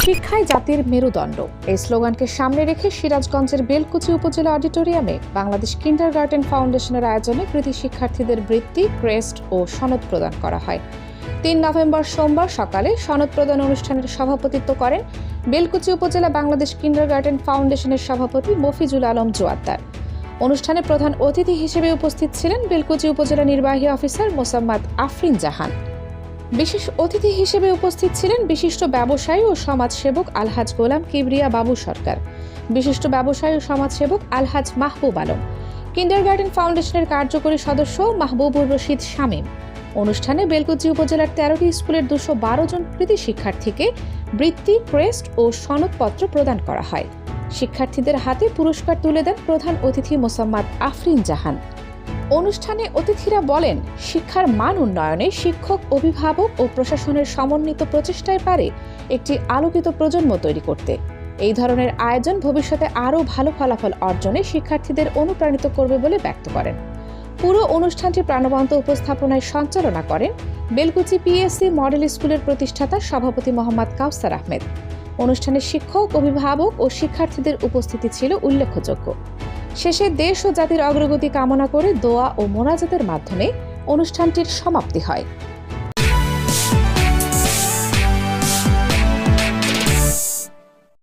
শিক্ষায় জাতির মেরুদণ্ড এই স্লোগানকে সামনে রেখে সিরাজগঞ্জের বেলকুচি উপজেলা অডিটোরিয়ামে বাংলাদেশ কিন্ডারগার্টেন ফাউন্ডেশনের আয়োজনে কৃতি শিক্ষার্থীদের বৃত্তি, ক্রেস্ট ও সনদ প্রদান করা হয়। ৩ নভেম্বর সোমবার সকালে সনদ প্রদান অনুষ্ঠানের সভাপতিত্ব করেন বেলকুচি উপজেলা বাংলাদেশ কিন্ডারগার্টেন ফাউন্ডেশনের সভাপতি মফিজুল আলম জোয়াদ্দার। অনুষ্ঠানে প্রধান অতিথি হিসেবে উপস্থিত ছিলেন বেলকুচি উপজেলা নির্বাহী অফিসার মোসাম্মদ আফরিন জাহান। বিশেষ অতিথি হিসেবে উপস্থিত ছিলেন বিশিষ্ট ব্যবসায়ী ও সমাজসেবক আলহাজ গোলাম কিবরিয়া বাবু সরকার, বিশিষ্ট ব্যবসায়ী ও সমাজসেবক আলহাজ মাহবুব আলম, কিন্ডারগার্টেন ফাউন্ডেশনের কার্যকরী সদস্য মাহবুবুর রশিদ শামীম। অনুষ্ঠানে বেলকুচি উপজেলার 13টি স্কুলের 212 জন কৃতি শিক্ষার্থীকে বৃত্তি, ক্রেস্ট ও সনদপত্র প্রদান করা হয়। শিক্ষার্থীদের হাতে পুরস্কার তুলে দেন প্রধান অতিথি মোসাম্মদ আফরিন জাহান। অনুষ্ঠানে অতিথিরা বলেন, শিক্ষার মান উন্নয়নে শিক্ষক, অভিভাবক ও প্রশাসনের সমন্বিত প্রচেষ্টায় পারে একটি আলোকিত প্রজন্ম তৈরি করতে। এই ধরনের আয়োজন ভবিষ্যতে আরও ভালো ফলাফল অর্জনে শিক্ষার্থীদের অনুপ্রাণিত করবে বলে ব্যক্ত করেন। পুরো অনুষ্ঠানটি প্রাণবন্ত উপস্থাপনায় সঞ্চালনা করেন বেলকুচি পিএসসি মডেল স্কুলের প্রতিষ্ঠাতা সভাপতি মোহাম্মদ কাউসার আহমেদ। অনুষ্ঠানে শিক্ষক, অভিভাবক ও শিক্ষার্থীদের উপস্থিতি ছিল উল্লেখযোগ্য। শেষে দেশ ও জাতির অগ্রগতি কামনা করে দোয়া ও মোনাজাতের মাধ্যমে অনুষ্ঠানটির সমাপ্তি হয়।